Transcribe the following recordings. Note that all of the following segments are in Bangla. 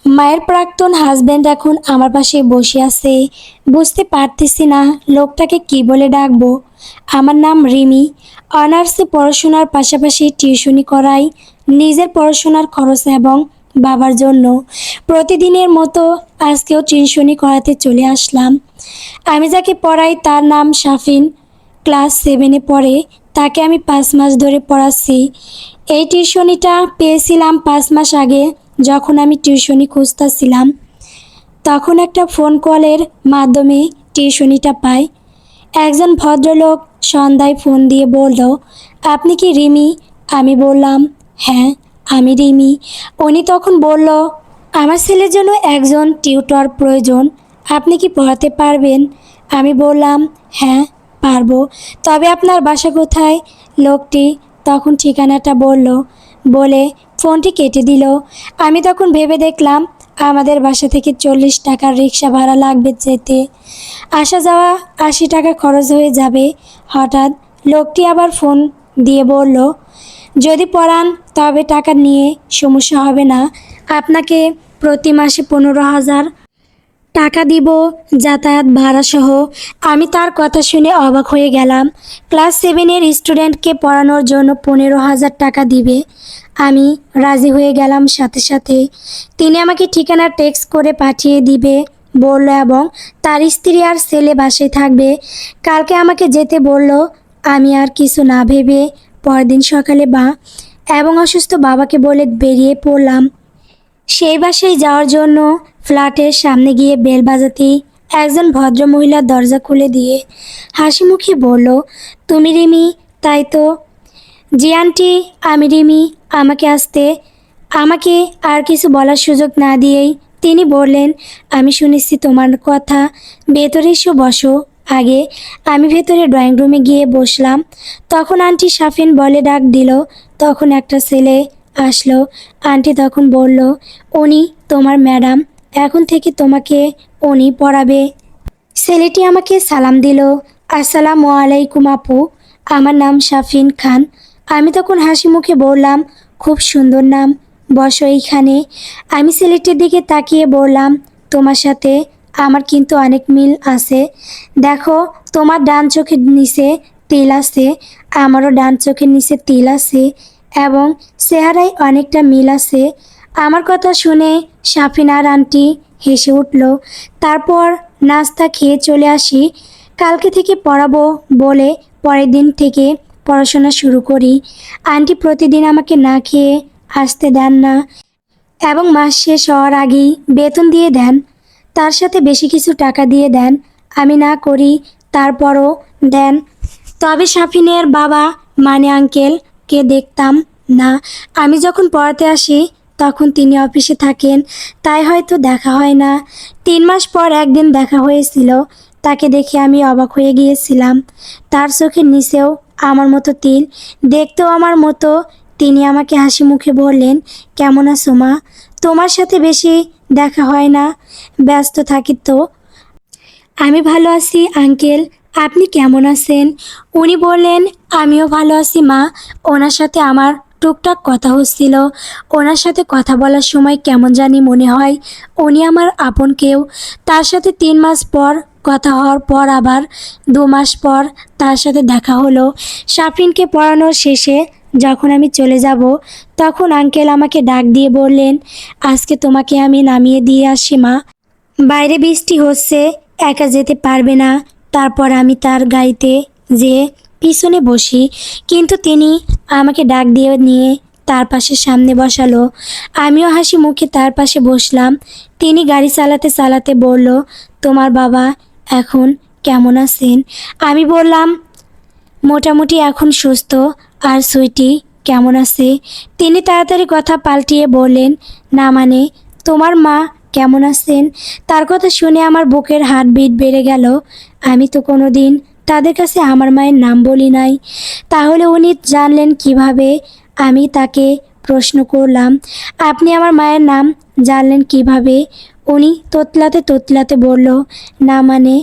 মায়ের প্রাক্তন হাজব্যান্ড এখন আমার পাশে বসে আছে। বুঝতে পারতেছি না লোকটাকে কি বলে ডাকবো। আমার নাম রিমি। অনার্সে পড়াশোনার পাশাপাশি টিউশনি করাই, নিজের পড়াশোনার খরচ এবং বাবার জন্য। প্রতিদিনের মতো আজকেও টিউশনি করাতে চলে আসলাম। আমি যাকে পড়াই তার নাম শাফিন। ক্লাস 7-এ পড়ে। তাকে আমি 5 মাস ধরে পড়াচ্ছি। এই টিউশনিটা পেয়েছিলাম 5 মাস আগে। যখন আমি টিউশনি খুঁজতেছিলাম তখন একটা ফোন কলের মাধ্যমে টিউশনিটা পাই। একজন ভদ্রলোক সন্ধ্যায় ফোন দিয়ে বলল, আপনি কি রিমি? আমি বললাম, হ্যাঁ আমি রিমি। উনি তখন বলল, আমার ছেলের জন্য একজন টিউটর প্রয়োজন, আপনি কি পড়াতে পারবেন? আমি বললাম, হ্যাঁ পারবো, তবে আপনার বাসা কোথায়? লোকটি তখন ঠিকানাটা বলল, বলে ফোনটি কেটে দিল। আমি তখন ভেবে দেখলাম আমাদের বাসা থেকে 40 টাকার রিক্সা ভাড়া লাগবে যেতে। আসা যাওয়া 80 টাকা খরচ হয়ে যাবে। হঠাৎ লোকটি আবার ফোন দিয়ে বলল, যদি পড়ান তবে টাকা নিয়ে সমস্যা হবে না, আপনাকে প্রতি মাসে 15,000 টাকা দিব যাতায়াত ভাড়া সহ। আমি তার কথা শুনে অবাক হয়ে গেলাম। ক্লাস 7-এর স্টুডেন্টকে পড়ানোর জন্য 15,000 টাকা দিবে। আমি রাজি হয়ে গেলাম সাথে সাথে। তিনি আমাকে ঠিকানা টেক্সট করে পাঠিয়ে দিবে বলল এবং তার স্ত্রী আর ছেলে বাসায় থাকবে। কালকে আমাকে যেতে বলল। আমি আর কিছু না ভেবে পরের দিন সকালে এবং অসুস্থ বাবাকে বলে বেরিয়ে পড়লাম সেই বাসায় যাওয়ার জন্য। ফ্ল্যাটের সামনে গিয়ে বেল বাজাতেই একজন ভদ্রমহিলা দরজা খুলে দিয়ে হাসি মুখে বলল, তুমি রিমি তাই তো? জি আন্টি, আমি রিমি। আমাকে আর কিছু বলার সুযোগ না দিয়েই তিনি বললেন, আমি শুনেছি তোমার কথা, ভেতরে এসো বসো আগে। আমি ভেতরে ড্রয়িং রুমে গিয়ে বসলাম। তখন আন্টি শাফিন বলে ডাক দিল। তখন একটা ছেলে আসলো। আন্টি তখন বলল, উনি তোমার ম্যাডাম, এখন থেকে তোমাকে উনি পড়াবে। ছেলেটি আমাকে সালাম দিল, আসসালামু আলাইকুম আপু, আমার নাম শাফিন খান। আমি তখন হাসি মুখে বললাম, খুব সুন্দর নাম, বসো এইখানে। আমি ছেলেটির দিকে তাকিয়ে বললাম, তোমার সাথে আমার কিন্তু অনেক মিল আছে। দেখো, তোমার ডান চোখের নিচে তিল আছে, আমারও ডান চোখের নিচে তিল আছে এবং চেহারায় অনেকটা মিল আছে। আমার কথা শুনে সাফিনার আন্টি হেসে উঠল। তারপর নাস্তা খেয়ে চলে আসি। কালকে থেকে পড়াবো বলে পরের দিন থেকে পড়াশোনা শুরু করি। আন্টি প্রতিদিন আমাকে না খেয়ে আসতে দেন না এবং মাস শেষ হওয়ার আগেই বেতন দিয়ে দেন। তার সাথে বেশি কিছু টাকা দিয়ে দেন। আমি না করি তারপরও দেন। তবে সাফিনের বাবা মানে আঙ্কেলকে দেখতাম না। আমি যখন পড়াতে আসি তখন তিনি অফিসে থাকেন, তাই হয়তো দেখা হয় না। 3 মাস পর একদিন দেখা হয়েছিল। তাকে দেখে আমি অবাক হয়ে গিয়েছিলাম। তার চোখের নিচেও আমার মতো তিল, দেখতেও আমার মতো। তিনি আমাকে হাসি মুখে বললেন, কেমন আছো মা? তোমার সাথে বেশি দেখা হয় না, ব্যস্ত থাকি তো। আমি ভালো আছি আঙ্কেল, আপনি কেমন আছেন? উনি বললেন, আমিও ভালো আছি মা। ওনার সাথে আমার টুকটাক কথা হচ্ছিল। ওনার সাথে কথা বলার সময় কেমন জানি মনে হয় উনি আমার আপন কেউ। তার সাথে 3 মাস পর কথা হওয়ার পর আবার 2 মাস পর তার সাথে দেখা হলো। সাফরিনকে পড়ানোর শেষে যখন আমি চলে যাব তখন আঙ্কেল আমাকে ডাক দিয়ে বললেন, আজকে তোমাকে আমি নামিয়ে দিয়ে আসি মা, বাইরে বৃষ্টি হচ্ছে, একা যেতে পারবে না। তারপর আমি তার গাড়িতে যেয়ে পিছনে বসি, কিন্তু তিনি আমাকে ডাক দিয়ে নিয়ে তার পাশে সামনে বসালো। আমিও হাসি মুখে তার পাশে বসলাম। তিনি গাড়ি চালাতে চালাতে বলল, তোমার বাবা এখন কেমন আছেন? আমি বললাম, মোটামুটি এখন সুস্থ। আর সুইটি কেমন আছে? তিনি তাড়াতাড়ি কথা পাল্টিয়ে বললেন, না মানে তোমার মা কেমন আছেন? তার কথা শুনে আমার বুকের হার্টবিট বেড়ে গেল। আমি তো কোনো দিন তাদের কাছে আমার মায়ের নাম বলি নাই। তাহলে উনি জানলেন কিভাবে? আমি তাকে প্রশ্ন করলাম, আপনি আমার মায়ের নাম জানলেন কিভাবে? উনি তোতলাতে তোতলাতে বলল, না মানে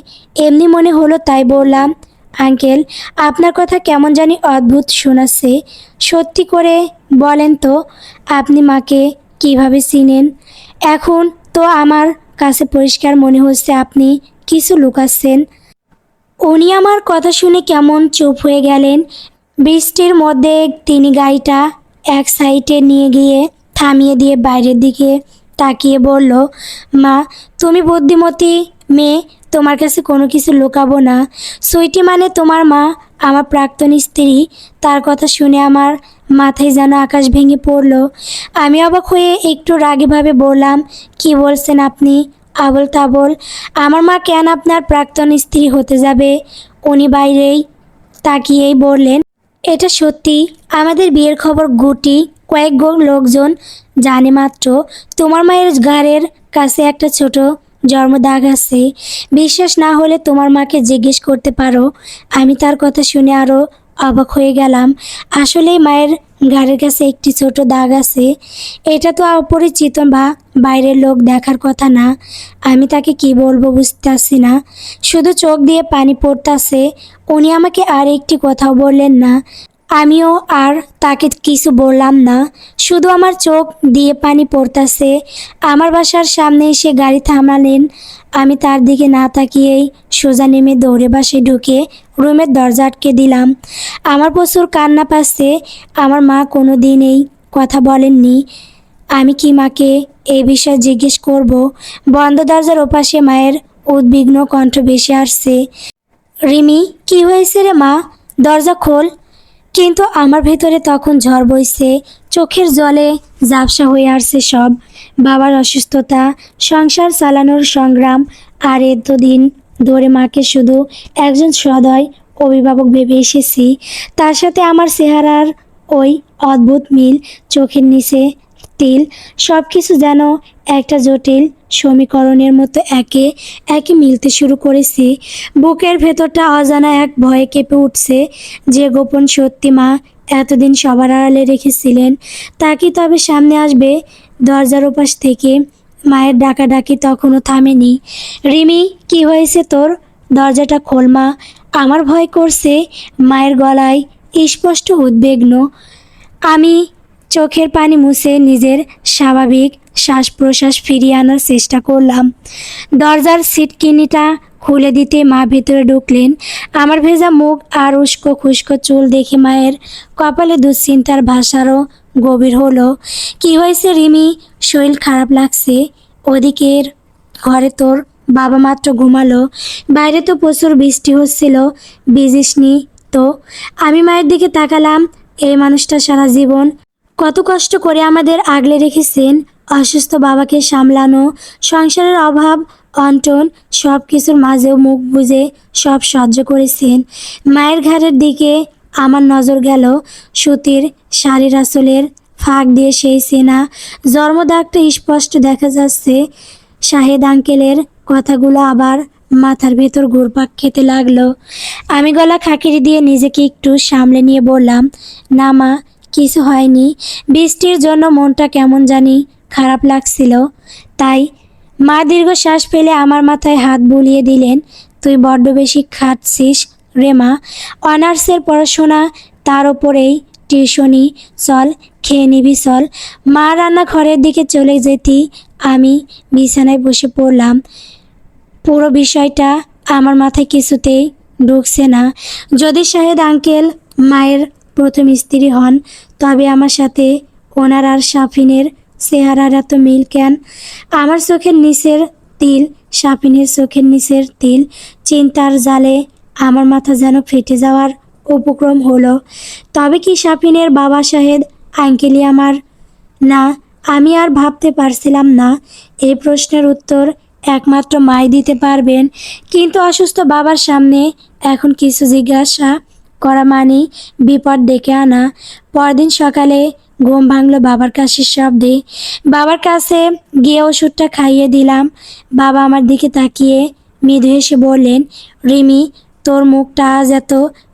এমনি মনে হলো তাই বললাম। আঙ্কেল, আপনার কথা কেমন জানি অদ্ভুত শোনাচ্ছে। সত্যি করে বলেন তো, আপনি মাকে কিভাবে চিনেন? এখন তো আমার কাছে পরিষ্কার মনে হচ্ছে আপনি কিছু লুকাচ্ছেন। উনি আমার কথা শুনে কেমন চুপ হয়ে গেলেন। বৃষ্টির মধ্যে তিনি গাড়িটা এক সাইডে নিয়ে গিয়ে থামিয়ে দিয়ে বাইরের দিকে তাকিয়ে বলল, মা, তুমি বুদ্ধিমতী মেয়ে, তোমার কাছে কোনো কিছু লুকাবো না। সুইটি মানে তোমার মা, আমার প্রাক্তন স্ত্রী। তার কথা শুনে আমার মাথায় যেন আকাশ ভেঙে পড়ল। আমি অবাক হয়ে একটু রাগীভাবে বললাম, কি বলছেন আপনি? আবল তাবল। আমার মা কেন আপনার প্রাক্তন স্ত্রী হতে যাবে? উনি বাইরেই তাকিয়েই বললেন, এটা সত্যি। আমাদের বিয়ের খবর গুটি কয়েক লোকজন জানে মাত্র। তোমার মায়ের ঘাড়ের কাছে একটা ছোট জন্মদাগ আছে। বিশ্বাস না হলে তোমার মাকে জিজ্ঞেস করতে পারো। আমি তার কথা শুনে আরও অবাক হয়ে গেলাম। আসলেই মায়ের ঘাড়ের কাছে একটি ছোট দাগ আছে। এটা তো অপরিচিত বা বাইরের লোক দেখার কথা না। আমি তাকে কি বলবো বুঝতেছি না, শুধু চোখ দিয়ে পানি পড়তাছে। উনি আমাকে আর একটি কথাও বললেন না। আমিও আর তাকে কিছু বললাম না, শুধু আমার চোখ দিয়ে পানি পড়তাছে। আমার বাসার সামনে এসে গাড়ি থামালেন। আমি তার দিকে না তাকিয়েই সোজা নেমে দৌড়ে বাসায় ঢুকে রুমের দরজা আটকে দিলাম। আমার প্রচুর কান্না পাচ্ছে। আমার মা কোনো দিন এই কথা বলেননি। আমি কি মাকে এই বিষয়ে জিজ্ঞেস করব? বন্ধ দরজার ওপাশে মায়ের উদ্বিগ্ন কণ্ঠ ভেসে আসছে, রিমি, কি হয়েছে রে মা? দরজা খোল। কিন্তু আমার ভেতরে তখন ঝড় বইছে, চোখের জলে ঝাপসা হয়ে আসছে সব। বাবার অসুস্থতা, সংসার চালানোর সংগ্রাম, আর এতদিন ধরে মাকে শুধু একজন সদয় অভিভাবক ভেবে এসেছি। তার সাথে আমার চেহারার ওই অদ্ভুত মিল, চোখের নিচে তিল, সব কিছু যেন একটা জটিল সমীকরণের মতো একে একে মিলতে শুরু করেছে। বুকের ভেতরটা অজানা এক ভয়ে কেঁপে উঠছে। যে গোপন সত্যি মা এতদিন সবার আড়ালে রেখেছিলেন, তা কি তবে সামনে আসবে? দরজার ওপাশ থেকে মায়ের ডাকাডাকি তখনও থামেনি। রিমি, কি হয়েছে তোর? দরজাটা খোল মা। আমার ভয় করছে। মায়ের গলায় স্পষ্ট উদ্বিগ্ন। আমি চোখের পানি মুছে নিজের স্বাভাবিক শ্বাস প্রশ্বাস ফিরিয়ে আনার চেষ্টা করলাম। দরজার সিটকিনিটা খুলে দিতে মা ভেতরে ঢুকলেন। আমার ভেজা মুখ আর উস্কো খুস্কো চুল দেখে মায়ের কপালে দুশ্চিন্তার ভাষারও গভীর হলো। কি হয়েছে রিমি? শরীর খারাপ লাগছে? ওদিকের ঘরে তোর বাবা মাত্র ঘুমালো। বাইরে তো প্রচুর বৃষ্টি হচ্ছিল, ভিজিসনি তো? আমি মায়ের দিকে তাকালাম। এই মানুষটা সারা জীবন কত কষ্ট করে আমাদের আগলে রেখেছেন। অসুস্থ বাবাকে সামলানো, সংসারের অভাব অনটন, সব কিছুর মাঝেও মুখ বুজে সব সহ্য করেছেন। মায়ের ঘাড়ের দিকে আমার নজর গেল। সুতির শাড়ির আঁচলের ফাঁক দিয়ে সেই চেনা জন্মদাগটা স্পষ্ট দেখা যাচ্ছে। শাহেদ আঙ্কেলের কথাগুলো আবার মাথার ভেতর ঘুরপাক খেতে লাগলো। আমি গলা খাকিরি দিয়ে নিজেকে একটু সামলে নিয়ে বললাম, না মা, কিছু হয়নি। বৃষ্টির জন্য মনটা কেমন জানি খারাপ লাগছিল, তাই। মা দীর্ঘশ্বাস ফেলে আমার মাথায় হাত বুলিয়ে দিলেন। তুই বড্ড বেশি খাটছিস রে মা। অনার্সের পড়াশোনা, তার ওপরেই টিউশনি। চল, খেয়ে নিবি চল। মা রান্নাঘরের দিকে চলে যেতেই আমি বিছানায় বসে পড়লাম। পুরো বিষয়টা আমার মাথায় কিছুতেই ঢুকছে না। যদি শাহেদ আঙ্কেল মায়ের প্রথম স্ত্রী হন, তবে আমার সাথে ওনার আর সাফিনের চেহারার এত মিল কেন? আমার চোখের নিচের তিল, সাফিনের চোখের নিচের তিল। চিন্তার জালে আমার মাথা যেন ফেটে যাওয়ার উপক্রম হলো। তবে কি সাফিনের বাবা শাহেদ আঙ্কেলই আমার? না, আমি আর ভাবতে পারছিলাম না। এই প্রশ্নের উত্তর একমাত্র মাই দিতে পারবেন। কিন্তু অসুস্থ বাবার সামনে এখন কিছু জিজ্ঞাসা করা মানে বিপদ ডেকে আনা। পরদিন সকালে ঘুম ভাঙলো বাবার কাশির শব্দে। বাবার কাছে গিয়ে ওষুধটা খাইয়ে দিলাম। বাবা আমার দিকে তাকিয়ে মৃদু হেসে বললেন, রিমি, তোর মুখটা আজ এত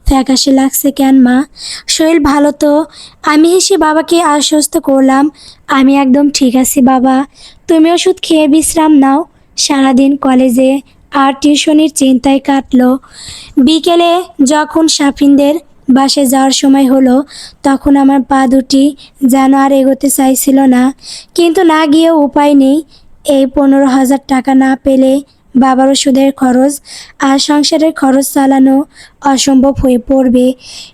ফ্যাকাশে লাগছে কেন মা? শরীর ভালো তো? আমি হেসে বাবাকে আশ্বস্ত করলাম, আমি একদম ঠিক আছি বাবা। তুমি ওষুধ খেয়ে বিশ্রাম নাও। সারাদিন কলেজে আর টিউশনির চিন্তায় কাটলো। বিকেলে যখন সাফিনদের বাসে যাওয়ার সময় হলো, তখন আমার পা দুটি যেন আর এগোতে চাইছিল না। কিন্তু না গিয়েও উপায় নেই। এই 15,000 টাকা না পেলে বাবার ওষুধের খরচ আর সংসারের খরচ চালানো অসম্ভব হয়ে পড়বে।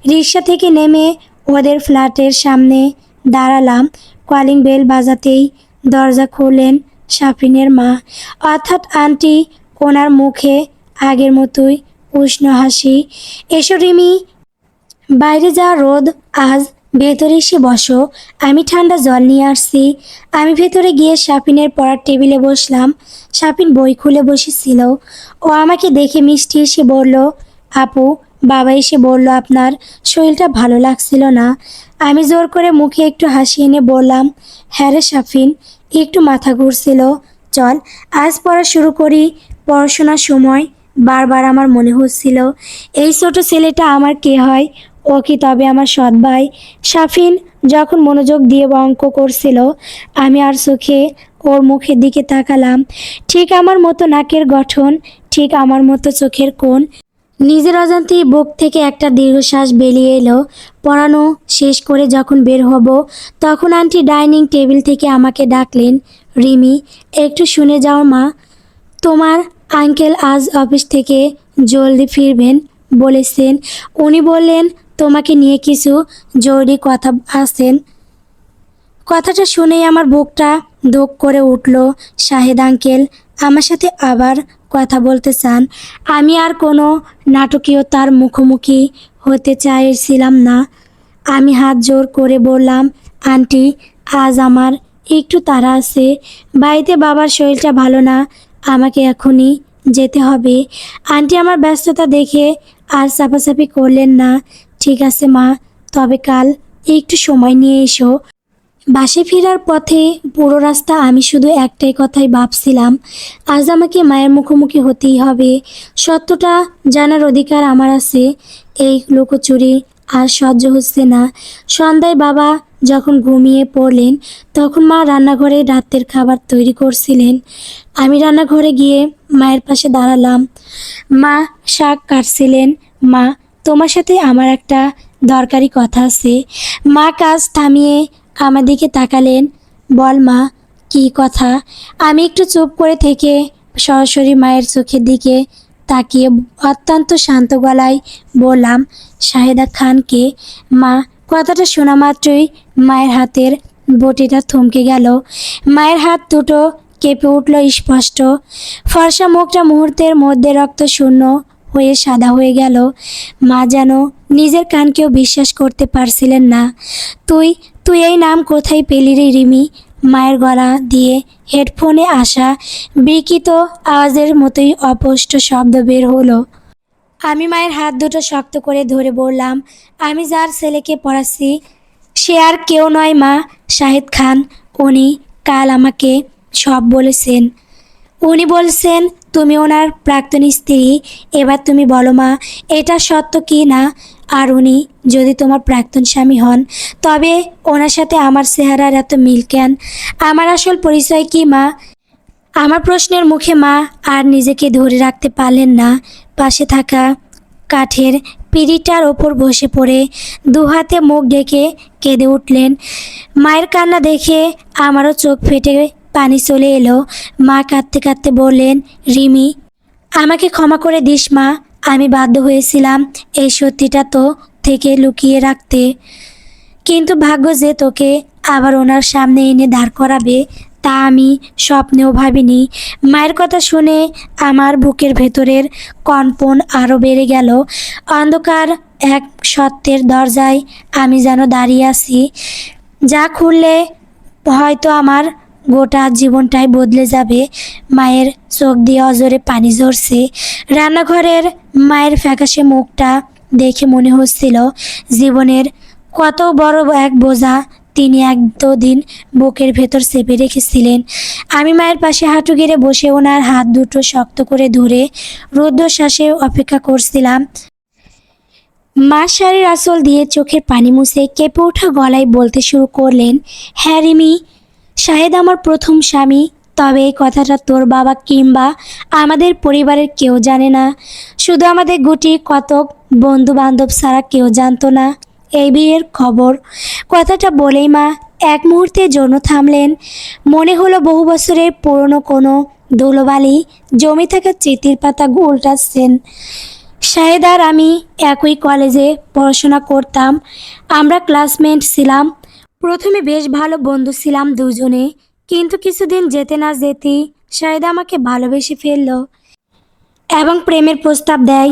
রিক্সা থেকে নেমে ওদের ফ্ল্যাটের সামনে দাঁড়ালাম। কলিং বেল বাজাতেই দরজা খুললেন সাফিনের মা, অর্থাৎ আন্টি। ওনার মুখে আগের মতোই উষ্ণ হাসি। এসো রিমি, বাইরে যা রোদ আজ, ভেতরে এসে বসো, আমি ঠান্ডা জল নিয়ে আসছি। আমি ভেতরে গিয়ে সাফিনের পড়ার টেবিলে বসলাম। সাফিন বই খুলে বসেছিল। ও আমাকে দেখে মিষ্টি এসে বলল, আপু, বাবা এসে বলল আপনার শরীরটা ভালো লাগছিল না। আমি জোর করে মুখে একটু হাসি এনে বললাম, হ্যাঁ রে সাফিন, একটু মাথা ঘুরছিল। চল আজ পড়া শুরু করি। পড়াশোনার সময় বারবার আমার মনে হচ্ছিল, এই ছোট ছেলেটা আমার কে হয়? ও কি তবে আমার সৎ ভাই? সাফিন যখন মনোযোগ দিয়ে অঙ্ক করছিল, আমি আর চোখে ওর মুখের দিকে তাকালাম। ঠিক আমার মতো নাকের গঠন, ঠিক আমার মতো চোখের কোণ। নিজের অজান্তেই বুক থেকে একটা দীর্ঘশ্বাস বেরিয়ে এলো। পড়ানো শেষ করে যখন বের হব, তখন আন্টি ডাইনিং টেবিল থেকে আমাকে ডাকলেন, রিমি, একটু শুনে যাও মা। তোমার আঙ্কেল আজ অফিস থেকে জলদি ফিরবেন বলেছেন। উনি বললেন তোমাকে নিয়ে কিছু জরুরি কথা আছেন। কথাটা শুনেই আমার বুকটা ধুক করে উঠল। শাহেদ আঙ্কেল আমার সাথে আবার কথা বলতে চান। আমি আর কোনো নাটকীয়তার মুখোমুখি হতে চাইছিলাম না। আমি হাত জোর করে বললাম, আন্টি, আজ আমার একটু তাড়া আছে। বাড়িতে বাবার শরীরটা ভালো না, আমাকে এখনই যেতে হবে। আন্টি আমার ব্যস্ততা দেখে আর চাপাচাপি করলেন না। ঠিক আছে মা, তবে কাল একটু সময় নিয়ে এসো। বাসে ফেরার পথে পুরো রাস্তা আমি শুধু একটাই কথাই ভাবছিলাম, আজ আমাকে মায়ের মুখোমুখি হতেই হবে। সত্যটা জানার অধিকার আমার আছে। এই লুকোচুরি আর সহ্য হচ্ছে না। সন্ধ্যায় বাবা যখন ঘুমিয়ে পড়লেন, তখন মা রান্নাঘরে রাতের খাবার তৈরি করছিলেন। আমি রান্নাঘরে গিয়ে মায়ের পাশে দাঁড়ালাম। মা শাক কাটছিলেন। মা, তোমার সাথে আমার একটা দরকারি কথা আছে। মা কাজ থামিয়ে আমার দিকে তাকালেন। বল মা, কী কথা? আমি একটু চুপ করে থেকে সরাসরি মায়ের চোখের দিকে তাকিয়ে অত্যন্ত শান্ত গলায় বললাম, শাহেদা খানকে। মা কথাটা শোনা মাত্রই মায়ের হাতের বটিটা থমকে গেল। মায়ের হাত দুটো কেঁপে উঠল স্পষ্ট। ফর্সা মুখটা মুহূর্তের মধ্যে রক্ত শূন্য হয়ে সাদা হয়ে গেল। মা যেন নিজের কানকেও বিশ্বাস করতে পারছিলেন না। তুই তুই এই নাম কোথায় পেলি রে রিমি? মায়ের গলা দিয়ে হেডফোনে আসা বিকৃত আওয়াজের মতোই অস্পষ্ট শব্দ বের হলো। আমি মায়ের হাত দুটো শক্ত করে ধরে বললাম, আমি যার ছেলেকে পড়াচ্ছি সে আর কেউ নয় মা, শাহেদ খান। উনি কাল আমাকে সব বলেছেন। উনি বলছেন তুমি ওনার প্রাক্তন স্ত্রী। এবার তুমি বলো মা, এটা সত্য কি না? আর উনি যদি তোমার প্রাক্তন স্বামী হন, তবে ওনার সাথে আমার চেহারার এত মিল কেন? আমার আসল পরিচয় কি মা? আমার প্রশ্নের মুখে মা আর নিজেকে ধরে রাখতে পারলেন না। পাশে থাকা কাঠের পিঁড়িটার ওপর বসে পড়ে দুহাতে মুখ ঢেকে কেঁদে উঠলেন। মায়ের কান্না দেখে আমারও চোখ ফেটে পানি চলে এলো। মা কাঁদতে কাঁদতে বললেন, রিমি, আমাকে ক্ষমা করে দিস মা। আমি বাধ্য হয়েছিলাম এই সত্যিটা তো থেকে লুকিয়ে রাখতে। কিন্তু ভাগ্য যে তোকে আবার ওনার সামনে এনে দাঁড় করাবে, তা আমি স্বপ্নেও ভাবিনি। মায়ের কথা শুনে আমার বুকের ভেতরের কম্পন আরও বেড়ে গেল। অন্ধকার এক সত্যের দরজায় আমি যেন দাঁড়িয়ে আছি, যা খুললে হয়তো আমার গোটা জীবনটাই বদলে যাবে। মায়ের চোখ দিয়ে অজরে পানি ঝরছে। রান্নাঘরের মায়ের ফ্যাকাশে মুখটা দেখে মনে হচ্ছিল জীবনের কত বড় এক বোঝা তিনি এতদিন বুকের ভেতর চেপে রেখেছিলেন। আমি মায়ের পাশে হাঁটু গেড়ে বসে ওনার হাত দুটো শক্ত করে ধরে রুদ্ধশ্বাসে অপেক্ষা করছিলাম। মা শাড়ির আঁচল দিয়ে চোখের পানি মুছে কেঁপে ওঠা গলায় বলতে শুরু করলেন, হ্যাঁ রিমি, শাহেদ আমার প্রথম স্বামী। তবে এই কথাটা তোর বাবা কিংবা আমাদের পরিবারের কেউ জানে না, শুধু আমাদের গুটি কতক বন্ধু বান্ধব ছাড়া কেউ জানতো না এই বিয়ের খবর। কথাটা বলেই মা এক মুহূর্তের জন্য থামলেন। মনে হলো বহু বছরের পুরনো কোনো ধুলোবালি জমে থাকা চিঠির পাতা উল্টাচ্ছেন। শাহেদ আর আমি একই কলেজে পড়াশোনা করতাম, আমরা ক্লাসমেট ছিলাম। প্রথমে বেশ ভালো বন্ধু ছিলাম দুজনে, কিন্তু কিছুদিন যেতে না যেতেই শাহেদ আমাকে ভালোবেসে ফেলল এবং প্রেমের প্রস্তাব দেয়।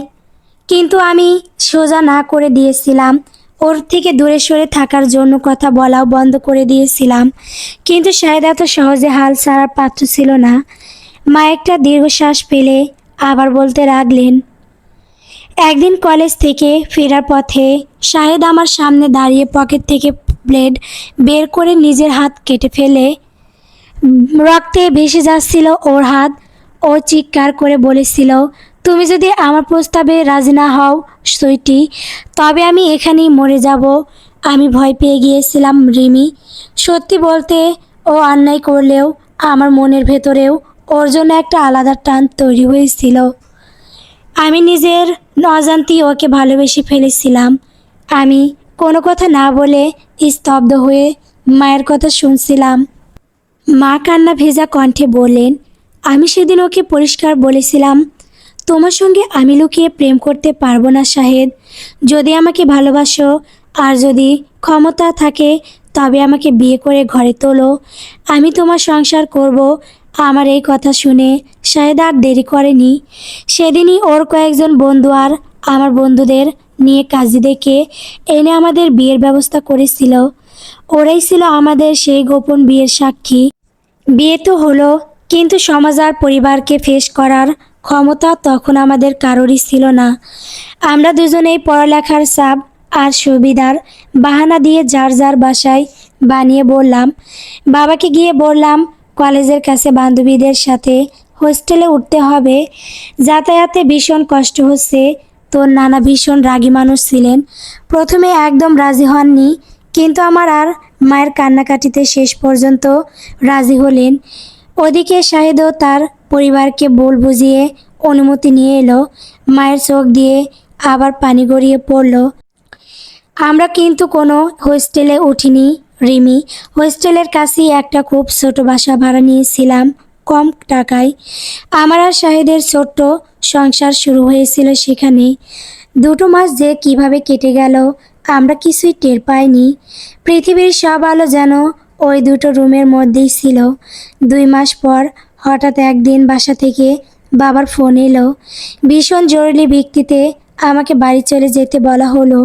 কিন্তু আমি সোজা না করে দিয়েছিলাম, ওর থেকে দূরে সরে থাকার জন্য কথা বলাও বন্ধ করে দিয়েছিলাম। কিন্তু শাহেদ এত সহজে হাল ছাড়ার পাত্র ছিল না। মা একটা দীর্ঘশ্বাস ফেলে আবার বলতে লাগলেন, একদিন কলেজ থেকে ফেরার পথে শাহেদ আমার সামনে দাঁড়িয়ে পকেট থেকে ব্লেড বের করে নিজের হাত কেটে ফেলে। রক্তে ভেসে যাচ্ছিল ওর হাত। ও চিৎকার করে বলেছিল, তুমি যদি আমার প্রস্তাবে রাজি না হও সুইটি, তবে আমি এখানেই মরে যাব। আমি ভয় পেয়ে গিয়েছিলাম রিমি। সত্যি বলতে, ও অন্যায় করলেও আমার মনের ভেতরেও ওর জন্য একটা আলাদা টান তৈরি হয়েছিল। আমি নিজের অজান্তেই ওকে ভালোবেসে ফেলেছিলাম। আমি কোনো কথা না বলে স্তব্ধ হয়ে মায়ের কথা শুনছিলাম। মা কান্না ভেজা কণ্ঠে বললেন, আমি সেদিন ওকে পরিষ্কার বলেছিলাম, তোমার সঙ্গে আমি লুকিয়ে প্রেম করতে পারবো না শাহেদ। যদি আমাকে ভালোবাসো আর যদি ক্ষমতা থাকে তবে আমাকে বিয়ে করে ঘরে তোলো, আমি তোমার সংসার করব। আমার এই কথা শুনে শাহেদ আর দেরি করেনি। সেদিনই ওর কয়েকজন বন্ধু আর আমার বন্ধুদের নিয়ে কাজী ডেকে এনে আমাদের বিয়ের ব্যবস্থা করেছিল। ওরাই ছিল আমাদের সেই গোপন বিয়ের সাক্ষী। বিয়ে তো হলো, কিন্তু সমাজ আর পরিবারকে ফেস করার ক্ষমতা তখন আমাদের কারোরই ছিল না। আমরা দুজনেই পড়ালেখার চাপ আর সুবিধার বাহানা দিয়ে যার যার বাসায় বানিয়ে বললাম। বাবাকে গিয়ে বললাম, কলেজের কাছে বান্ধবীদের সাথে হোস্টেলে উঠতে হবে, যাতায়াতে ভীষণ কষ্ট হচ্ছে। তোর নানা ভীষণ রাগী মানুষ ছিলেন, প্রথমে একদম রাজি হননি, কিন্তু আমার আর মায়ের কান্নাকাটিতে শেষ পর্যন্ত রাজি হলেন। ওদিকে শাহেদও তার পরিবারকে বল বুঝিয়ে অনুমতি নিয়ে এলো। মায়ের চোখ দিয়ে আবার পানি গড়িয়ে পড়ল। আমরা কিন্তু কোনো হোস্টেলে উঠিনি রিমি, হোস্টেলের কাছেই একটা খুব ছোট বাসা ভাড়া নিয়েছিলাম কম টাকায়। আমার আর শাহেদের ছোট্ট সংসার শুরু হয়েছিল সেখানে। 2 মাস যে কিভাবে কেটে গেল আমরা কিছুই টের পাইনি। পৃথিবীর সব আলো যেন ওই 2টো রুমের মধ্যেই ছিল। 2 মাস পর হঠাৎ একদিন বাসা থেকে বাবার ফোন এলো। ভীষণ জরুরি ভিত্তিতে আমাকে বাড়ি চলে যেতে বলা হলো।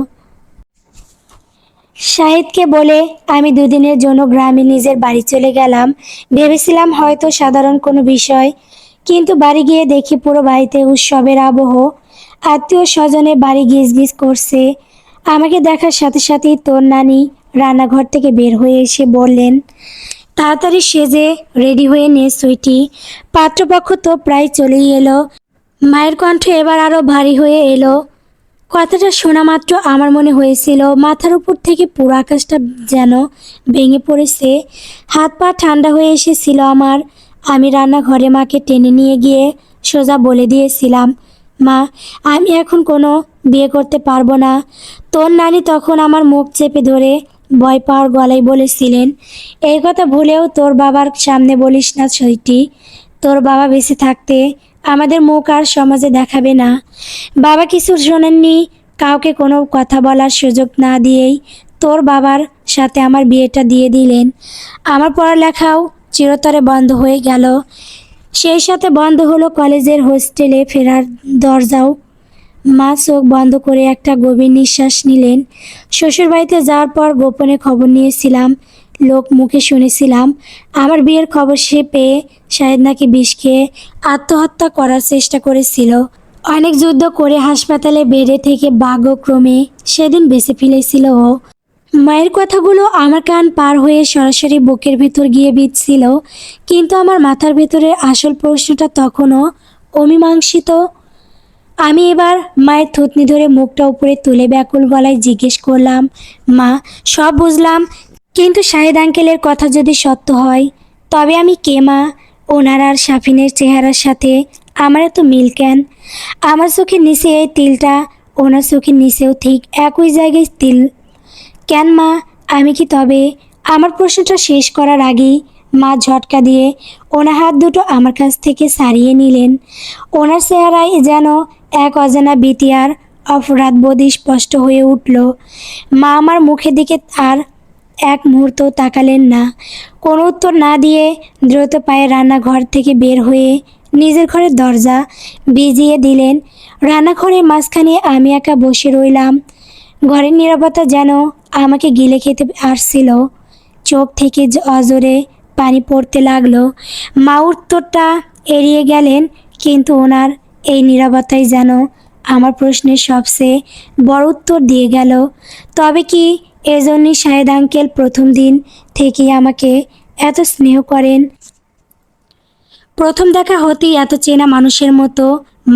শাহিদকে বলে আমি 2 দিনের জন্য গ্রামে নিজের বাড়ি চলে গেলাম। ভেবেছিলাম হয়তো সাধারণ কোনো বিষয়, কিন্তু বাড়ি গিয়ে দেখি পুরো বাড়িতে উৎসবের আবহ। আত্মীয় স্বজনে বাড়ি গিজ গিজ করছে। আমাকে দেখার সাথে সাথেই তোর নানি রান্নাঘর থেকে বের হয়ে এসে বললেন, তাড়াতাড়ি সেজে রেডি হয়ে নে সুইটি, পাত্রপক্ষ তো প্রায় চলেই এলো। মায়ের কণ্ঠ এবার আরও ভারী হয়ে এলো। কথাটা শোনা মাত্র আমার মনে হয়েছিল মাথার উপর থেকে পুরো আকাশটা যেন ভেঙে পড়েছে। হাত পা ঠান্ডা হয়ে এসেছিল আমার। আমি রান্নাঘরে মাকে টেনে নিয়ে গিয়ে সোজা বলে দিয়েছিলাম, মা, আমি এখন কোনো বিয়ে করতে পারবো না। তোর নানি তখন আমার মুখ চেপে ধরে ভয় পাওয়ার গলায় বলেছিলেন, এই কথা ভুলেও তোর বাবার সামনে বলিস না সইটি। তোর বাবা বেঁচে থাকতে আমাদের মুখ আর সমাজে দেখাবে না। বাবা কিছু শোনেননি, কাউকে কোনো কথা বলার সুযোগ না দিয়েই তোর বাবার সাথে আমার বিয়েটা দিয়ে দিলেন। আমার পড়ালেখাও চিরতরে বন্ধ হয়ে গেল। সেই সাথে বন্ধ হলো কলেজের হোস্টেলে ফেরার দরজাও। মা চোখ বন্ধ করে একটা গভীর নিঃশ্বাস নিলেন। শ্বশুরবাড়িতে যাওয়ার পর গোপনে খবর নিয়েছিলাম, লোক মুখে শুনেছিলাম আমার বিয়ের খবর সে পেয়ে শাহেদ নাকি বিষ খেয়ে আত্মহত্যা করার চেষ্টা করেছিল। অনেক যুদ্ধ করে হাসপাতালে বেডে থেকে ভাগ্যক্রমে সেদিন বেঁচে ফেলেছিল ও। মায়ের কথাগুলো আমার কান পার হয়ে সরাসরি বুকের ভেতর গিয়ে বিঁধছিল, কিন্তু আমার মাথার ভেতরের আসল প্রশ্নটা তখনও অমীমাংসিত। আমি এবার মায়ের থুতনি ধরে মুখটা উপরে তুলে ব্যাকুল গলায় জিজ্ঞেস করলাম, মা, সব বুঝলাম, কিন্তু শাহেদ আঙ্কেলের কথা যদি সত্য হয় তবে আমি কে মা? ওনার আর সাফিনের চেহারার সাথে আমার এত মিল কেন? আমার চোখের নিচে এই তিলটা, ওনার চোখের নিচেও ঠিক একই জায়গায় তিল কেন মা? আমি কি তবে? আমার প্রশ্নটা শেষ করার আগেই মা ঝটকা দিয়ে ওনার হাত দুটো আমার কাছ থেকে ছাড়িয়ে নিলেন। ওনার চেহারায় যেন এক অজানা ভীতি আর অপরাধবোধ স্পষ্ট হয়ে উঠল। মা আমার মুখের দিকে আর এক মুহূর্ত তাকালেন না। কোনো উত্তর না দিয়ে দ্রুত পায়ে রান্নাঘর থেকে বের হয়ে নিজের ঘরের দরজা ভিজিয়ে দিলেন। রান্নাঘরের মাঝখানে আমি একা বসে রইলাম। ঘরের নীরবতা যেন আমাকে গিলে খেতে আসছিল। চোখ থেকে অজরে পানি পড়তে লাগলো। মা উত্তরটা এড়িয়ে গেলেন, কিন্তু ওনার এই নীরবতাই যেন আমার প্রশ্নের সবচেয়ে বড় উত্তর দিয়ে গেল। তবে কি এজন্যই শাহেদ আঙ্কেল প্রথম দিন থেকেই আমাকে এত স্নেহ করেন? প্রথম দেখা হতেই এত চেনা মানুষের মতো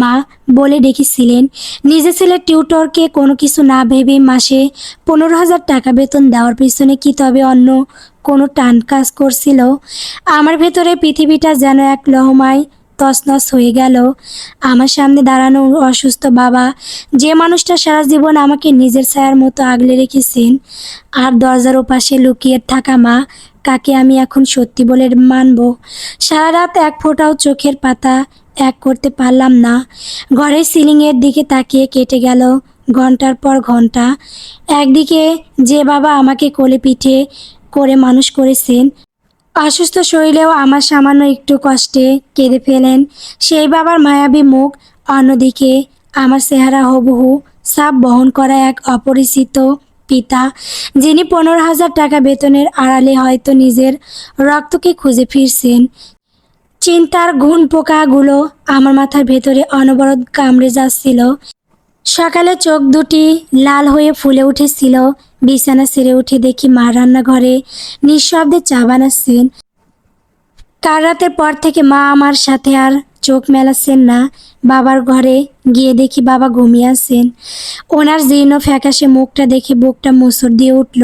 মা বলে ডেকেছিলেন। নিজের ছেলের টিউটরকে কোনো কিছু না ভেবে মাসে 15,000 টাকা বেতন দেওয়ার পিছনে কি তবে অন্য কোনো টান কাজ করছিল? আমার ভেতরে পৃথিবীটা যেন এক লহমায় তছনছ হয়ে গেল। আমার সামনে দাঁড়ানো অসুস্থ বাবা, যে মানুষটা সারা জীবন আমাকে নিজের ছায়ার মতো আগলে রেখেছেন, আর দরজার ওপাশে লুকিয়ে থাকা মা, কাকে আমি এখন সত্যি বলে মানব? সারা রাত এক ফোঁটাও চোখের পাতা এক করতে পারলাম না। ঘরের সিলিংয়ের দিকে তাকিয়ে কেটে গেল ঘন্টার পর ঘন্টা। একদিকে যে বাবা আমাকে কোলে পিঠে করে মানুষ করেছেন, অসুস্থ শরীরেও আমার সামান্য একটু কষ্টে কেঁদে ফেলেন সেই বাবার মায়াবী মুখ, অন্যদিকে আমার চেহারা হুবহু ছাপ বহন করা এক অপরিচিত পিতা, যিনি 15,000 টাকা বেতনের আড়ালে হয়তো নিজের রক্তকে খুঁজে ফিরছেন। চিন্তার ঘুণ পোকাগুলো আমার মাথার ভেতরে অনবরত কামড়ে যাচ্ছিল। সকালে চোখ দুটি লাল হয়ে ফুলে উঠেছিল। বিছানা ছেড়ে উঠে দেখি মা রান্নাঘরে নিঃশব্দে চা বানাচ্ছেন। কাল রাতের পর থেকে মা আমার সাথে আর চোখ মেলাচ্ছেন না। বাবার ঘরে গিয়ে দেখি বাবা ঘুমিয়ে আছেন। ওনার জীর্ণ ফ্যাকাশে মুখটা দেখে বুকটা মোচড় দিয়ে উঠল।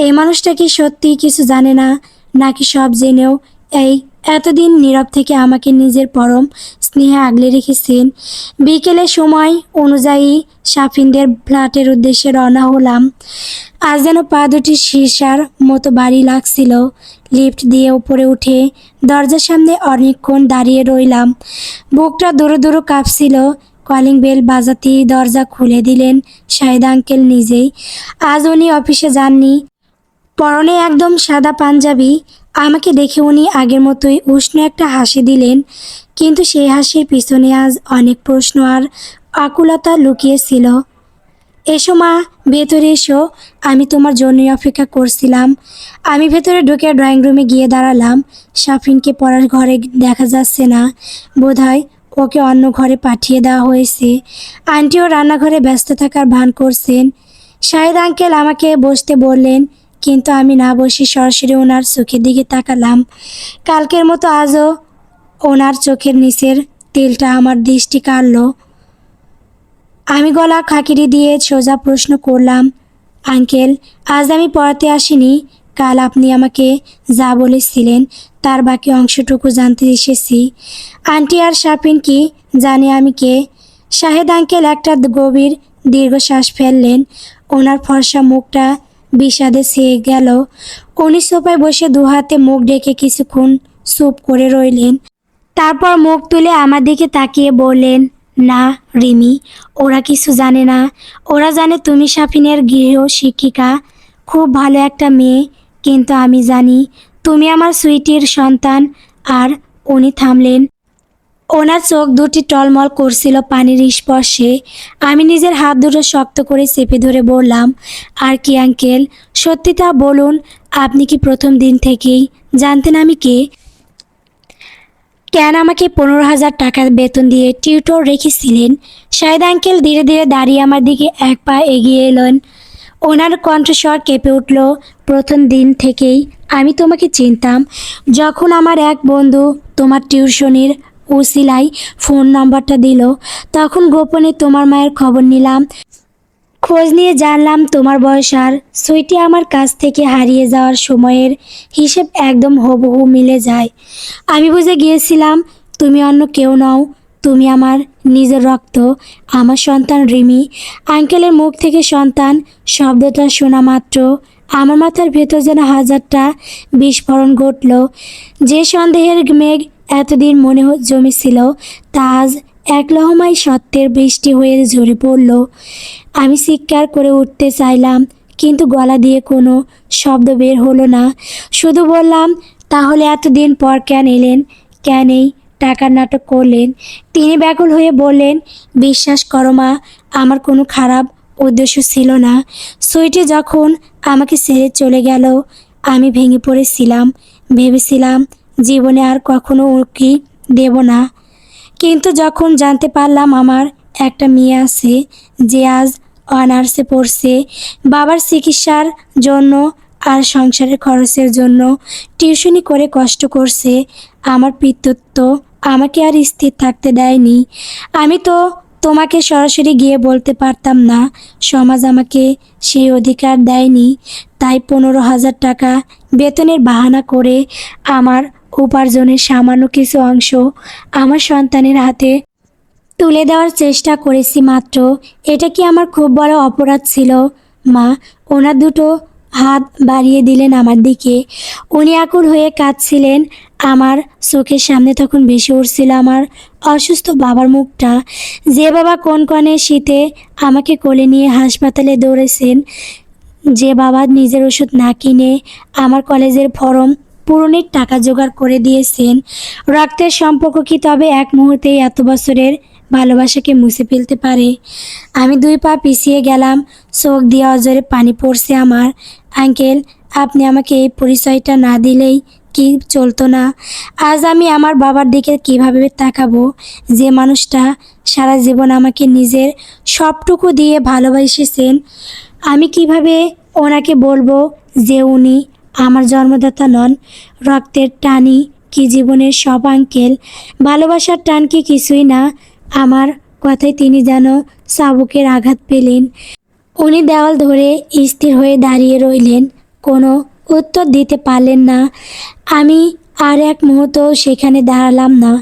এই মানুষটা কি সত্যিই কিছু জানে না, নাকি সব জেনেও এই এতদিন নীরব থেকে আমাকে নিজের পরম স্নেহে আগলে রেখেছেন? বিকেলে সময় অনুযায়ী সাফিনদের ফ্ল্যাটের উদ্দেশ্যে রওনা হলাম। আজ যেন পা দুটি সীসার মতো ভারী লাগছিল। লিফট দিয়ে উপরে উঠে দরজার সামনে অনেকক্ষণ দাঁড়িয়ে রইলাম। বুকটা দূরে দূরে কাঁপছিল। কলিং বেল বাজাতেই দরজা খুলে দিলেন শাহেদ আঙ্কেল নিজেই। আজ উনি অফিসে যাননি। পরনে একদম সাদা পাঞ্জাবি। আমাকে দেখে উনি আগের মতোই উষ্ণ একটা হাসি দিলেন, কিন্তু সেই হাসির পিছনে আজ অনেক প্রশ্ন আর আকুলতা লুকিয়েছিল। এসো মা, ভেতরে এসো, আমি তোমার জন্যই অপেক্ষা করছিলাম। আমি ভেতরে ঢুকে ড্রয়িং রুমে গিয়ে দাঁড়ালাম। সাফিনকে পড়ার ঘরে দেখা যাচ্ছে না, বোধহয় ওকে অন্য ঘরে পাঠিয়ে দেওয়া হয়েছে। আন্টিও রান্নাঘরে ব্যস্ত থাকার ভান করছেন। শাহেদ আঙ্কেল আমাকে বসতে বললেন, কিন্তু আমি না বসে সরাসরি ওনার চোখের দিকে তাকালাম। কালকের মতো আজও ওনার চোখের নিচের তেলটা আমার দৃষ্টি কাড়ল। আমি গলা খাকিরি দিয়ে সোজা প্রশ্ন করলাম, আঙ্কেল, আজ আমি পড়াতে আসিনি। কাল আপনি আমাকে যা বলেছিলেন তার বাকি অংশটুকু জানতে এসেছি। আন্টি আর সাফিন কি জানে আমি কে? শাহেদ আঙ্কেল একটা গভীর দীর্ঘশ্বাস ফেললেন। ওনার ফর্সা মুখটা বিষাদে ছেয়ে গেল। উনি সোফায় বসে দুহাতে মুখ ঢেকে কিছুক্ষণ চুপ করে রইলেন। তারপর মুখ তুলে আমার দিকে তাকিয়ে বললেন, না রিমি, ওরা কিছু জানে না। ওরা জানে তুমি সাফিনের গৃহ শিক্ষিকা, খুব ভালো একটা মেয়ে, কিন্তু আমি জানি তুমি আমার সুইটির সন্তান। আর উনি থামলেন। ওনার চোখ দুটি টলমল করছিল পানির স্পর্শে। আমি নিজের হাত দুটো শক্ত করে চেপে ধরে বললাম, আর কি আঙ্কেল, সত্যিটা বলুন, আপনি কি প্রথম দিন থেকেই জানতেন আমি কে? কেন আমাকে 15,000 টাকা বেতন দিয়ে টিউটর রেখেছিলেন? শাহেদ আঙ্কেল ধীরে ধীরে দাঁড়িয়ে আমার দিকে এক পা এগিয়ে এলেন। ওনার কণ্ঠস্বর কেঁপে উঠল। প্রথম দিন থেকেই আমি তোমাকে চিনতাম। যখন আমার এক বন্ধু তোমার টিউশনির উসিলায় ফোন নাম্বারটা দিল, তখন গোপনে তোমার মায়ের খবর নিলাম। খোঁজ নিয়ে জানলাম তোমার বয়স আর সুইটি আমার কাছ থেকে হারিয়ে যাওয়ার সময়ের হিসেব একদম হুবহু মিলে যায়। আমি বুঝে গিয়েছিলাম তুমি অন্য কেউ নও, তুমি আমার নিজের রক্ত, আমার সন্তান রিমি। আঙ্কেলের মুখ থেকে সন্তান শব্দটা শোনা মাত্র আমার মাথার ভেতর যেন হাজারটা বিস্ফোরণ ঘটল। যে সন্দেহের মেঘ এতদিন মনে জমেছিল তা আজ এক লহমায় সত্যের বৃষ্টি হয়ে ঝরে পড়ল। আমি চিৎকার করে উঠতে চাইলাম, কিন্তু গলা দিয়ে কোনো শব্দ বের হলো না। শুধু বললাম, তাহলে এতদিন পর কেন এলেন, কেন এই টাকার নাটক করলেন? তিনি ব্যাকুল হয়ে বললেন, বিশ্বাস করো মা, আমার কোনো খারাপ উদ্দেশ্য ছিল না। সুইটি যখন আমাকে ছেড়ে চলে গেল আমি ভেঙে পড়েছিলাম, ভেবেছিলাম জীবনে আর কখনো উকি দেব না। কিন্তু যখন জানতে পারলাম আমার একটা মেয়ে আছে যে আজ অনার্সে পড়ছে, বাবার চিকিৎসার জন্য আর সংসারের খরচের জন্য টিউশনি করে কষ্ট করছে, আমার পিতৃত্ব আমাকে আর স্থির থাকতে দেয়নি। আমি তো তোমাকে সরাসরি গিয়ে বলতে পারতাম না, সমাজ আমাকে সেই অধিকার দেয়নি। তাই 15,000 টাকা বেতনের বাহানা করে আমার উপার্জনের সামান্য কিছু অংশ আমার সন্তানের হাতে তুলে দেওয়ার চেষ্টা করেছি মাত্র। এটা কি আমার খুব বড় অপরাধ ছিল? মা ওনার দুটো হাত বাড়িয়ে দিলেন আমার দিকে। উনি আকুল হয়ে কাঁদছিলেন। আমার চোখের সামনে তখন ভেসে উঠছিল আমার অসুস্থ বাবার মুখটা। যে বাবা কনকনে শীতে আমাকে কোলে নিয়ে হাসপাতালে দৌড়েছেন, যে বাবা নিজের ওষুধ না কিনে আমার কলেজের ফর্ম পূরণের টাকা জোগাড় করে দিয়েছেন। রক্তের সম্পর্ক কি তবে এক মুহূর্তেই এত বছরের ভালোবাসাকে মুছে ফেলতে পারে? আমি 2 পা পিছিয়ে গেলাম, চোখ দিয়ে অজরে পানি পড়ছে আমার। আঙ্কেল, আপনি আমাকে এই পরিচয়টা না দিলেই কি চলতো না? আজ আমি আমার বাবার দিকে কিভাবে তাকাবো, যে মানুষটা সারা জীবন আমাকে নিজের সবটুকু দিয়ে ভালোবাসেছেন? আমি কিভাবে ওনাকে বলবো যে উনি আমার জন্মদাতা নন? রক্তের টানই কি জীবনের সব আঙ্কেল? ভালোবাসার টান কি কিছুই না? আমার কথায় তিনি যেন চাবুকের আঘাত পেলেন। উনি দেওয়াল ধরে স্থির হয়ে দাঁড়িয়ে রইলেন, কোনো উত্তর দিতে পারলেন না। আমি আর এক মুহূর্তও সেখানে দাঁড়ালাম না।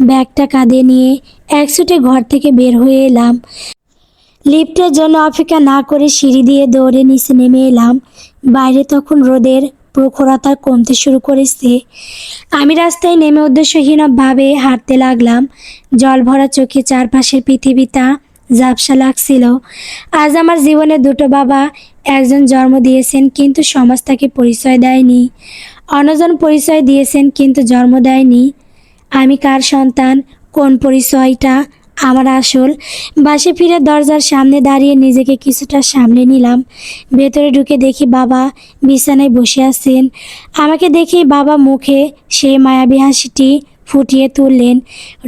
ব্যাগটা কাঁধে নিয়ে একছুটে ঘর থেকে বের হয়ে এলাম। লিফটের জন্য অপেক্ষা না করে সিঁড়ি দিয়ে দৌড়ে নিচে নেমে এলাম। বাইরে তখন রোদের প্রখরতা কমতে শুরু করেছে। আমি রাস্তায় নেমে উদ্দেশ্যহীনভাবে হাঁটতে লাগলাম। জল ভরা চোখে চারপাশের পৃথিবীটা ঝাপসা লাগছিল। আজ আমার জীবনে দুটো বাবা, একজন জন্ম দিয়েছেন কিন্তু সমাজ তাকে পরিচয় দেয়নি, অন্যজন পরিচয় দিয়েছেন কিন্তু জন্ম দেয়নি। আমি কার সন্তান, কোন পরিচয়টা আমার আসল? বাসে ফিরে দরজার সামনে দাঁড়িয়ে নিজেকে কিছুটা সামলে নিলাম। ভেতরে ঢুকে দেখি বাবা বিছানায় বসে আছেন। আমাকে দেখেই বাবা মুখে সেই মায়াবী হাসিটি ফুটিয়ে তুললেন।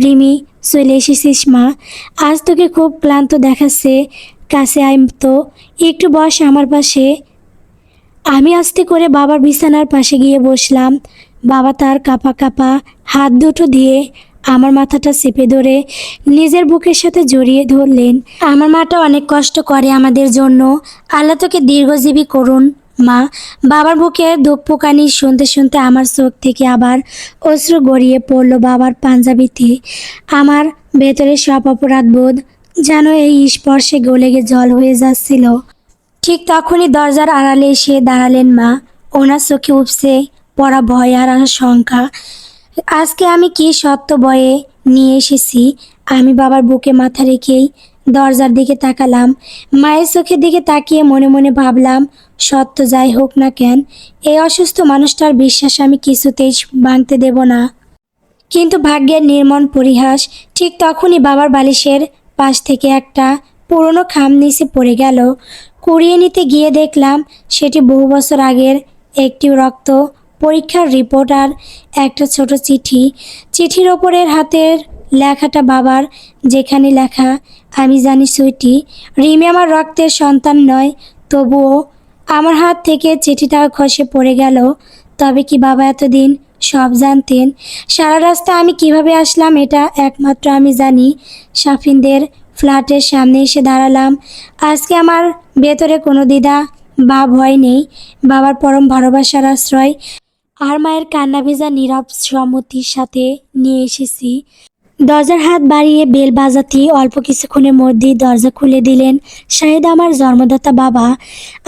রিমি, চলে এসেছিস মা? আজ তোকে খুব ক্লান্ত দেখাচ্ছে, কাছে আয় তো, একটু বস আমার পাশে। আমি আস্তে করে বাবার বিছানার পাশে গিয়ে বসলাম। বাবা তার কাঁপা কাঁপা হাত দুটো দিয়ে আমার মাথাটা চেপে ধরে নিজের বুকের সাথে জড়িয়ে ধরলেন। আমার মাটা অনেক কষ্ট করে আমাদের জন্য, আল্লাহ তোকে দীর্ঘজীবী করুন মা। বাবার বুকে ধুকপুকানি শুনতে শুনতে আমার চোখ থেকে আবার অশ্রু গড়িয়ে পড়ল বাবার পাঞ্জাবিতে। আমার ভেতরে সব অপরাধ বোধ যেন এই স্পর্শে গলে জল হয়ে যাচ্ছিল। ঠিক তখনই দরজার আড়ালে এসে দাঁড়ালেন মা। ওনার চোখে উপসে পড়া ভয় আর আশঙ্কা। আজকে আমি কি সত্য বয়ে নিয়ে এসেছি? আমি বাবার বুকে মাথা রেখেই দরজার দিকে তাকালাম। মায়ের চোখের দিকে তাকিয়ে মনে মনে ভাবলাম, সত্য যাই হোক না কেন, এই অসুস্থ মানুষটার বিশ্বাস আমি কিছুতেই ভাঙতে দেব না। কিন্তু ভাগ্যের নির্মম পরিহাস, ঠিক তখনই বাবার বালিশের পাশ থেকে একটা পুরনো খাম নিচে পড়ে গেল। কুড়িয়ে নিতে গিয়ে দেখলাম সেটি বহু বছর আগের একটি রক্ত পরীক্ষার রিপোর্ট আর একটা ছোট চিঠি। চিঠির ওপরের হাতের লেখাটা বাবার, যেখানে লেখা, আমি জানি সুইটি, রিমি আমার রক্তের সন্তান নয়। তবুও আমার হাত থেকে চিঠিটা খসে পড়ে গেল। তবে কি বাবা এতদিন সব জানতেন? সারা রাস্তা আমি কিভাবে আসলাম এটা একমাত্র আমি জানি। সাফিনদের ফ্ল্যাটের সামনে এসে দাঁড়ালাম। আজকে আমার ভেতরে কোনো দ্বিধা বা ভয় নেই। বাবার পরম ভালোবাসার আশ্রয় আর মায়ের কান্না ভেজা নীরব সম্মতির সাথে নিয়ে এসেছি। দরজার হাত বাড়িয়ে বেল বাজাতেই অল্প কিছুক্ষণের মধ্যেই দরজা খুলে দিলেন শাহেদ, আমার জন্মদাতা বাবা।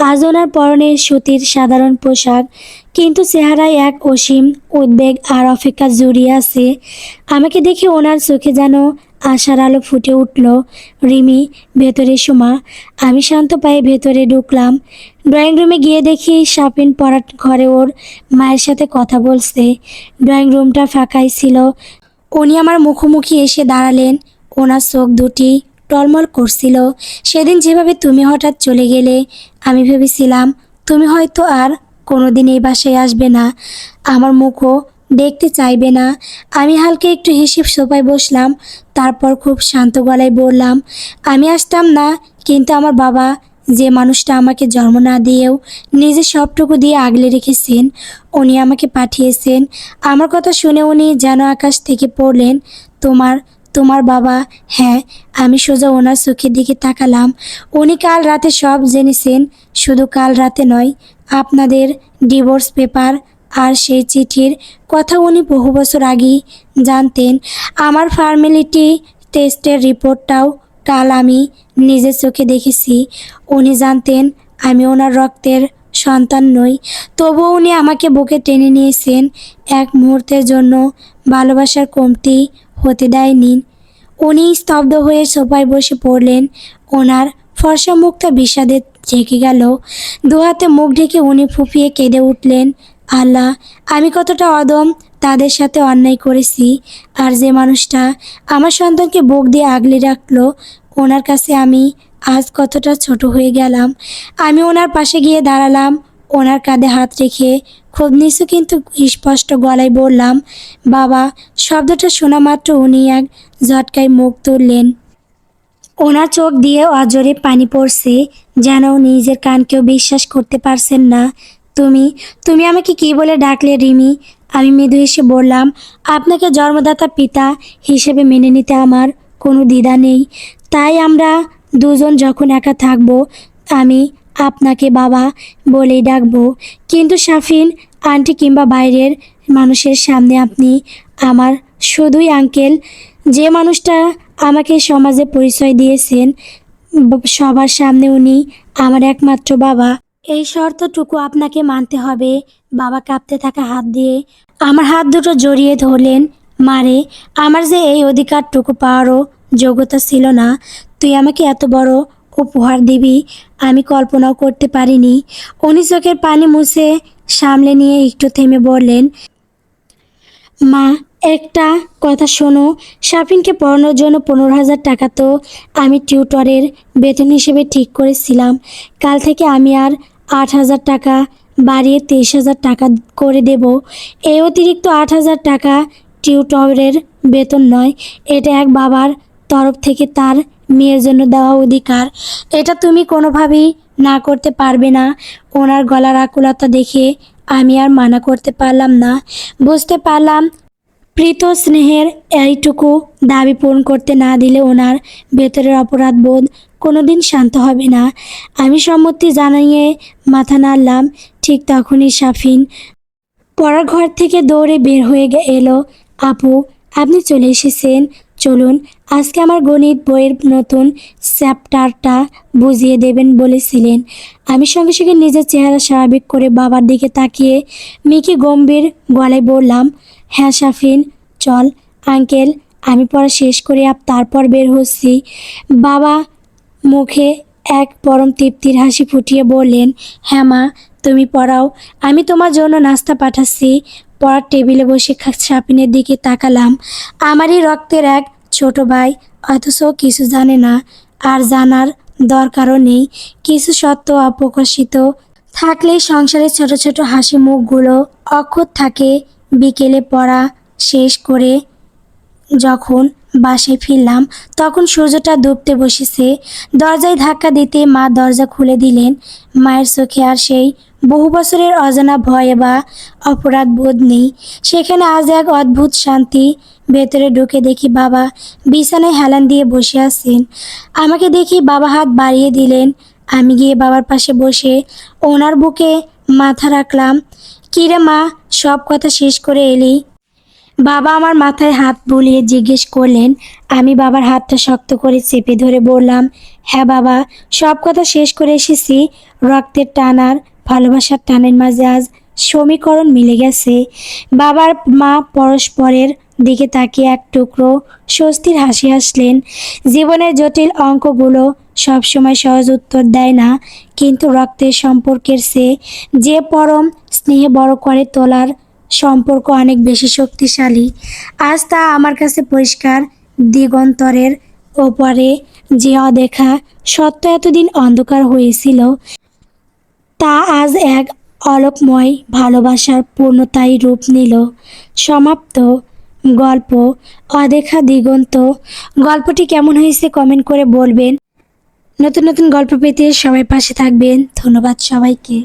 আজ ওনার পরনে সুতির সাধারণ পোশাক, কিন্তু চেহারায় এক অসীম উদ্বেগ আর অপেক্ষা জড়িয়ে আছে। আমাকে দেখে ওনার চোখে যেন আশার আলো ফুটে উঠল। রিমি, ভেতরে এসো মা। আমি শান্ত পায়ে ভেতরে ঢুকলাম। ড্রয়িং রুমে গিয়ে দেখি শাপিন পড়ার ঘরে ওর মায়ের সাথে কথা বলছে। ড্রয়িং রুমটা ফাঁকাই ছিল। উনি আমার মুখোমুখি এসে দাঁড়ালেন। ওনার চোখ দুটি টলমল করছিল। সেদিন যেভাবে তুমি হঠাৎ চলে গেলে, আমি ভেবেছিলাম তুমি হয়তো আর কোনোদিন এই বাসায় আসবে না, আমার মুখও দেখতে চাইবে না। আমি হালকা একটু হেসে সোফায় বসলাম। তারপর খুব শান্ত গলায় বললাম, আমি আসতাম না, কিন্তু আমার বাবা, যে মানুষটা আমাকে জন্ম না দিয়েও নিজের সবটুকু দিয়ে আগলে রেখেছেন, উনি আমাকে পাঠিয়েছেন। আমার কথা শুনে উনি যেন আকাশ থেকে পড়লেন। তোমার তোমার বাবা? হ্যাঁ। আমি সোজা ওনার চোখের দিকে তাকালাম। উনি কাল রাতে সব জেনেছেন। শুধু কাল রাতে নয়, আপনাদের ডিভোর্স পেপার আর সেই চিঠির কথা উনি বহু বছর আগেই জানতেন। আমার ফর্মালিটি টেস্টের রিপোর্টটাও কাল আমি নিজের চোখে দেখেছি। উনি জানতেন আমি ওনার রক্তের সন্তান নই, তবুও উনি আমাকে বুকে টেনে নিয়েছেন। এক মুহূর্তের জন্য ভালোবাসার কমতি হতে দেয়নি। উনি স্তব্ধ হয়ে সোফায় বসে পড়লেন। ওনার ফর্সা মুখটা বিষাদে ঝেঁকে গেল। দুহাতে মুখ ঢেকে উনি ফুঁপিয়ে কেঁদে উঠলেন। আল্লাহ, আমি কতটা অদম, তাদের সাথে অন্যায় করেছি। আর যে মানুষটা আমার সন্তানকে বুক দিয়ে আগলে রাখলো, ওনার কাছে আমি আজ কতটা ছোট হয়ে গেলাম। আমি ওনার পাশে গিয়ে দাঁড়ালাম। ওনার কাঁধে হাত রেখে খুব নিচু কিন্তু স্পষ্ট গলায় বললাম, বাবা। শব্দটা শোনা মাত্র উনি এক ঝটকায় মুখ তুললেন। ওনার চোখ দিয়ে অজরে পানি পড়ছে, যেন নিজের কানকেও বিশ্বাস করতে পারছেন না। তুমি তুমি আমাকে কি বলে ডাকলে রিমি? আমি মৃদু হেসে বললাম, আপনাকে জন্মদাতা পিতা হিসেবে মেনে নিতে আমার কোনো দ্বিধা নেই। তাই আমরা দুজন যখন একা থাকবো, আমি আপনাকে বাবা বলেই ডাকবো। কিন্তু শাফিন আন্টি কিংবা বাইরের মানুষের সামনে আপনি আমার শুধুই আঙ্কেল। যে মানুষটা আমাকে সমাজে পরিচয় দিয়েছেন, সবার সামনে উনি আমার একমাত্র বাবা। এই শর্তটুকু আপনাকে মানতে হবে। বাবা কাঁপতে থাকা হাত দিয়ে আমার হাত দুটো জড়িয়ে ধরলেন। মারে, আমার যে এই অধিকারটুকু পাওয়ারও যোগ্যতা ছিল না। তুই আমাকে এত বড় উপহার দিবি আমি কল্পনাও করতে পারিনি। উনি চোখের পানি মুছে সামলে নিয়ে একটু থেমে বললেন, মা, একটা কথা শোনো। শাফিনকে পড়ানোর জন্য 15,000 টাকা তো আমি টিউটরের বেতন হিসেবে ঠিক করেছিলাম। কাল থেকে আমি আর 8,000 টাকা বাড়িয়ে 23,000 টাকা করে দেব। এই অতিরিক্ত 8,000 টাকা টিউটরের বেতন নয়, এটা এক বাবার তরফ থেকে তার মেয়ের জন্য দেওয়া অধিকার। এটা তুমি কোনোভাবেই না করতে পারবে না। ওনার গলার আকুলতা দেখে আমি আর মানা করতে পারলাম না। বুঝতে পারলাম প্রীত স্নেহের এইটুকু দাবি পূরণ করতে না দিলে ওনার ভেতরের অপরাধ বোধ কোনোদিন শান্ত হবে না। আমি সম্মতি জানিয়ে মাথা নাড়লাম। ঠিক তখনই শাফিন পড়ার ঘর থেকে দৌড়ে বের হয়ে এলো। আপু, আপনি চলে এসেছেন, চলুন। আজকে আমার গণিত বইয়ের নতুন চ্যাপ্টারটা বুঝিয়ে দেবেন বলেছিলেন। আমি সঙ্গে সঙ্গে নিজের চেহারা স্বাভাবিক করে বাবার দিকে তাকিয়ে মিকি গম্ভীর গলায় বললাম, হ্যাঁ শাফিন, চল। আঙ্কেল, আমি পড়া শেষ করে তারপর বের হচ্ছি। বাবা মুখে এক পরম তৃপ্তির হাসি ফুটিয়ে বললেন, হ্যাঁ মা, তুমি পড়াও, আমি তোমার জন্য নাস্তা পাঠাচ্ছি। পড়ার টেবিলে বসে শাফিনের দিকে তাকালাম। আমারই রক্তের এক ছোট ভাই, অথচ কিছু জানে না, আর জানার দরকারও নেই। কিছু সত্য অপ্রকাশিত থাকলেই সংসারের ছোট ছোট হাসি মুখগুলো অক্ষত থাকে। বিকেলে পড়া শেষ করে যখন বাসায় ফিরলাম তখন সূর্যটা ডুবতে বসেছে। দরজায় ধাক্কা দিতে মা দরজা খুলে দিলেন। মায়ের চোখে আর সেই বহু বছরের অজানা ভয় বা অপরাধ বোধ নেই, সেখানে আজ এক অদ্ভুত শান্তি। ভেতরে ঢুকে দেখি বাবা বিছানায় হেলান দিয়ে বসে আছেন। আমাকে দেখি বাবা হাত বাড়িয়ে দিলেন। আমি গিয়ে বাবার পাশে বসে ওনার বুকে মাথা রাখলাম। কিরে মা, সব কথা শেষ করে এলি? বাবা আমার মাথায় হাত বুলিয়ে জিজ্ঞেস করলেন। আমি বাবার হাতটা শক্ত করে চেপে ধরে বললাম, হ্যাঁ বাবা, সব কথা শেষ করে এসেছি। রক্তের টান আর ভালোবাসার টানের মাঝে আজ সমীকরণ মিলে গেছে। বাবার মা পরস্পরের দিকে তাকিয়ে এক টুকরো স্বস্তির হাসি হাসলেন। জীবনের জটিল অঙ্কগুলো সবসময় সহজ উত্তর দেয় না, কিন্তু রক্তের সম্পর্কের চেয়ে যে পরম স্নেহে বড় করে তোলার সম্পর্ক অনেক বেশি শক্তিশালী। আজ তা আমার কাছে পরিষ্কার। দিগন্তরের ওপারে যে অদেখা সত্য এতদিন অন্ধকার হয়েছিল, তা আজ এক আলোকময় ভালোবাসার পূর্ণতায় রূপ নিল। সমাপ্ত গল্প অদেখা দিগন্ত। গল্পটি কেমন হয়েছে কমেন্ট করে বলবেন। নতুন নতুন গল্প পেতে সবাই পাশে থাকবেন। ধন্যবাদ সবাইকে।